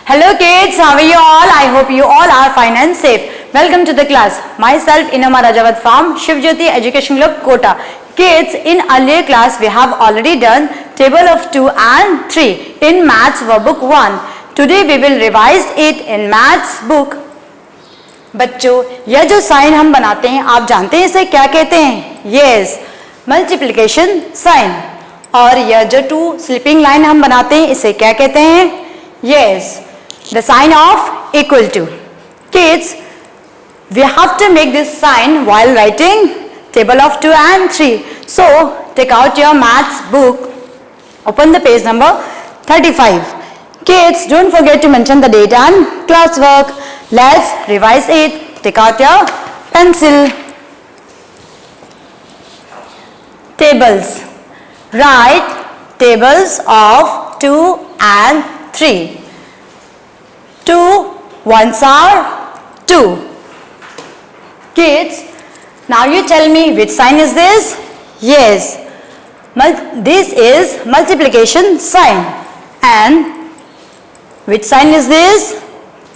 Hello kids, how are you all? I hope you all are fine and safe. Welcome to the class. Myself Inoma Rajawat from Shivjyoti Education Club Kota. Kids, in earlier class we have already done table of 2 and 3 in maths workbook 1. Today we will revise it in maths book. बच्चों, यह जो sign हम बनाते हैं आप जानते हैं इसे क्या कहते हैं? Yes, multiplication sign. और यह जो 2 स्लिपिंग लाइन हम बनाते हैं इसे क्या कहते हैं? Yes, the sign of equal to. Kids, we have to make this sign while writing table of 2 and 3. So, take out your maths book, open the page number 35. Kids, don't forget to mention the date and classwork. Let's revise it. Take out your pencil. Tables. Write tables of 2 and 3. 2 ones are 2. Kids, now you tell me which sign is this? Yes, this is multiplication sign. And which sign is this?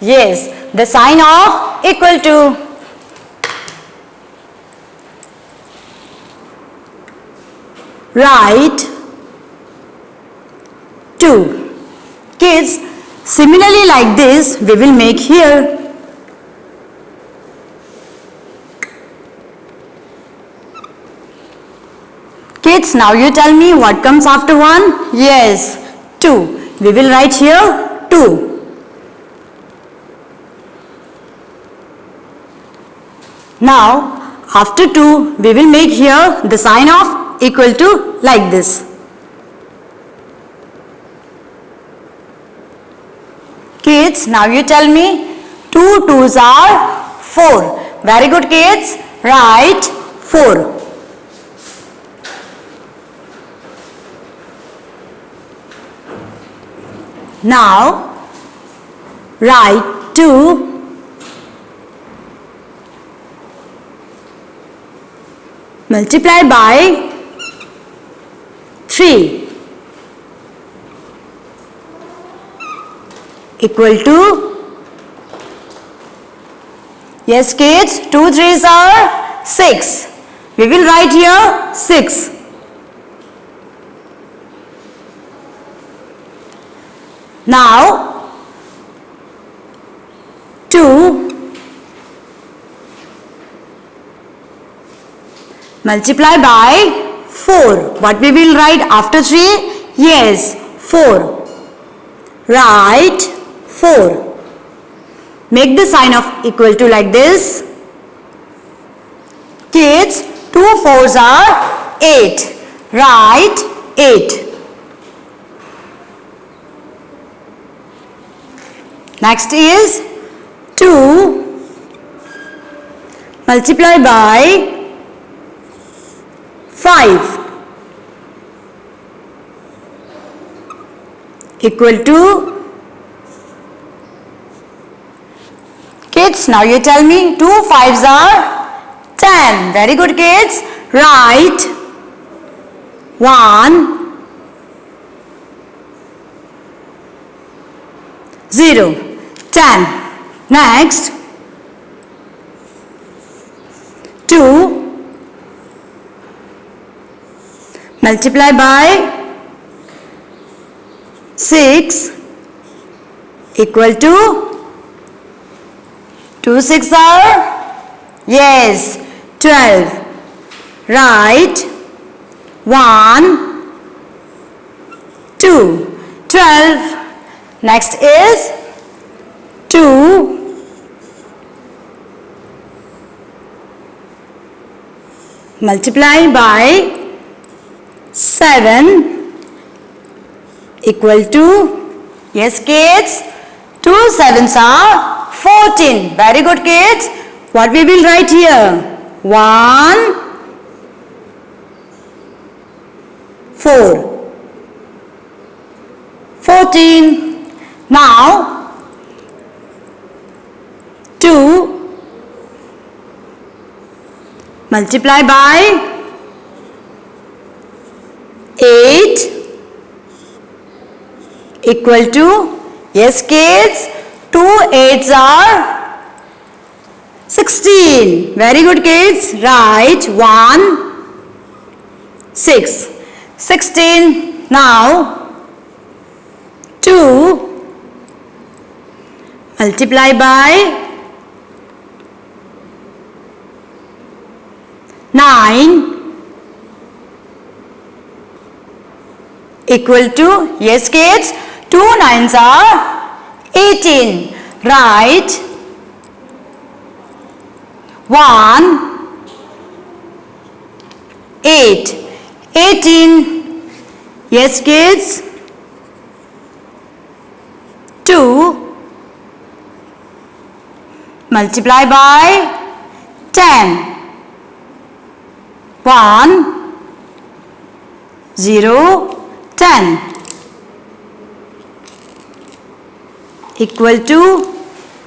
Yes, the sign of equal to. Write 2. Kids, similarly like this we will make here. Kids, now you tell me what comes after 1? Yes, 2. We will write here 2. Now after 2 we will make here the sign of equal to like this. Kids, now you tell me 2 2s are 4. Very good kids, write 4. Now write 2 multiply by 3 equal to, yes kids, 2 3s are 6. We will write here 6. Now 2 multiply by 4. What we will write after 3? Yes, 4. Write 4. Make the sign of equal to like this. Kids, 2 4s are 8. Write 8. Next is 2 multiply by 5 equal to, kids, now you tell me 2 5s are 10. Very good kids, write 1 0 10. Next 2 multiply by 6 equal to, 2 6 are, yes, 12. Write 1 2 12. Next is 2 multiply by 7 equal to, yes kids, 2 7s are 14. Very good kids. What we will write here? 1 4 14. Now 2 multiply by 8 equal to, Yes, kids. 2 8s are 16. Very good, kids. Write 1 6. 16. Now 2 multiply by 9 equal to, yes kids, 2 9s are 18. Write 1 8. 18. Yes kids, 2 multiply by 10. 1 0 10 equal to,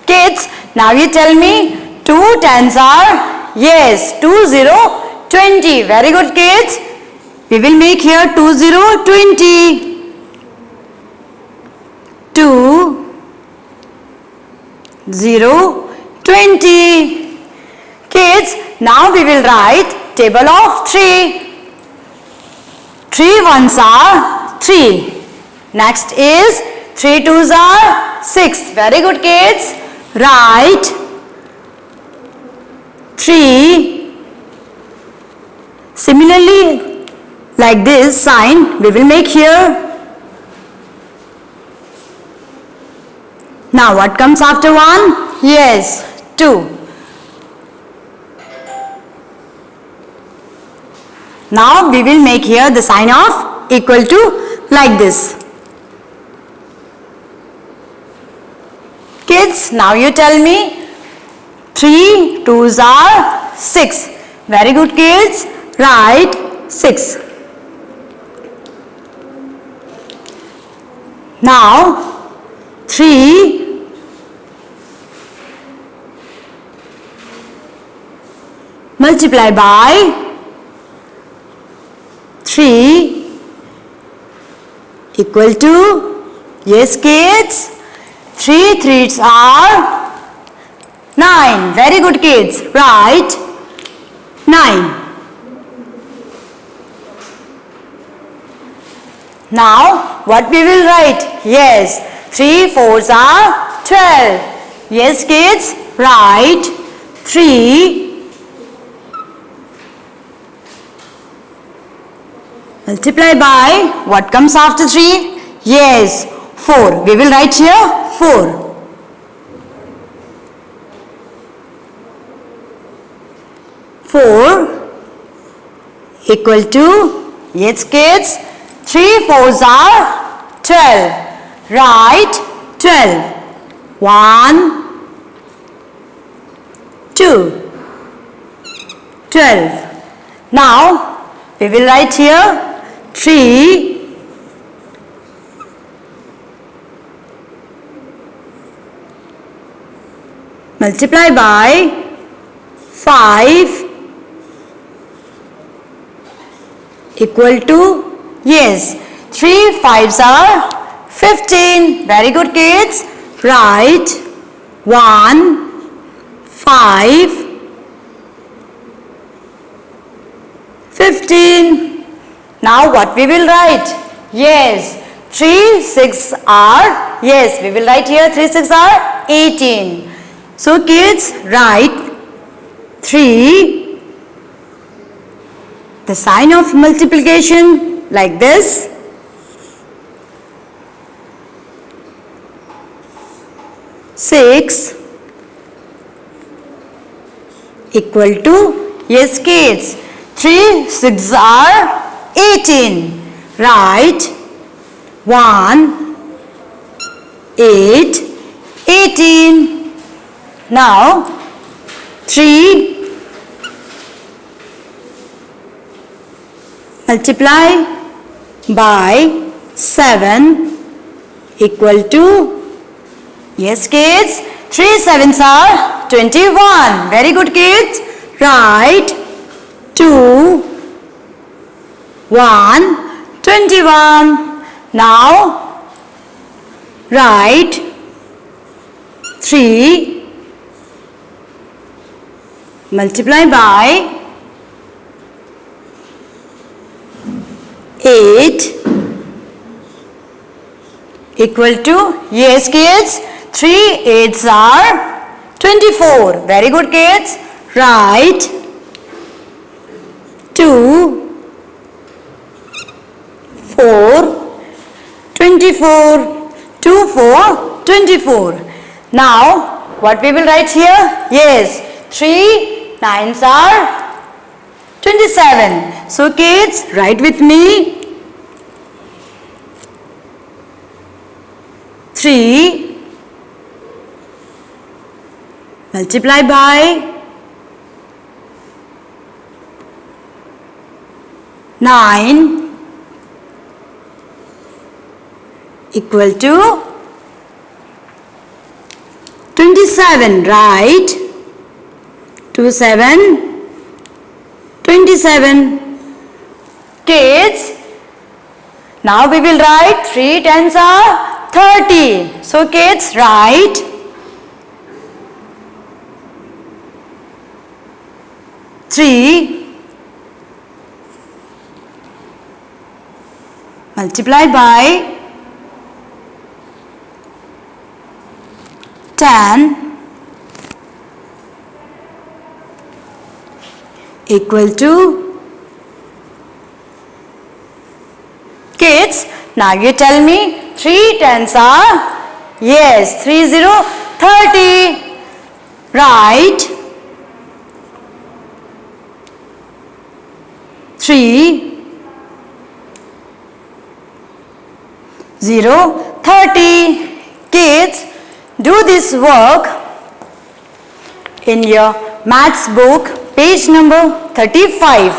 kids, now you tell me 2 10s are, yes, 2 0 20. Very good, kids. We will make here 2 0 20. 2 0 20. Kids, now we will write table of 3. 3 ones are 3. Next is 3 twos are 6. Very good, kids. Write 3. Similarly, like this sign we will make here. Now what comes after 1? Yes, 2. Now we will make here the sign of equal to, like this. Kids, now you tell me 3 twos are 6. Very good, kids. Write 6. Now 3 multiply by 3 equal to, yes kids, 3 threes are 9. Very good, kids. Write 9. Now what we will write? Yes, 3 fours are 12. Yes kids, write 3 multiply by, what comes after 3? Yes, 4. We will write here 4. 4 equal to, yes kids, 3 fours are 12. Write 12. 1 2 12. Now we will write here 3 multiply by 5 equal to, yes, 3 5s are 15. Very good, kids. Write 1 5 15. Now what we will write? Yes, 3 6 are, yes, we will write here 3 6 are 18. So kids, write 3, the sign of multiplication like this. 6 equal to, yes kids, 3 6 are 18. Write 1 8 18. Now 3 multiply by 7 equal to, yes kids, 3 7s are 21. Very good, kids. Write 2 1 21. Now write 3 multiply by 8 equal to, yes kids, 3 8s are 24. Very good kids. Write 2 4 24. 2 4 24. Now what we will write here? Yes, 3 9s are 27. So kids, write with me. 3 multiply by 9 equal to 27. Right? 2 7 27. Kids, now we will write 3 10s are 30. So kids, write 3 multiply by 10 equal to, kids, now you tell me 3 10s are, yes, 3 0 30. Write 3 0 30. Kids, do this work in your maths book, page number 35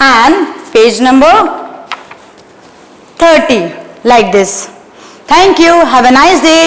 and page number 30, like this. Thank you. Have a nice day.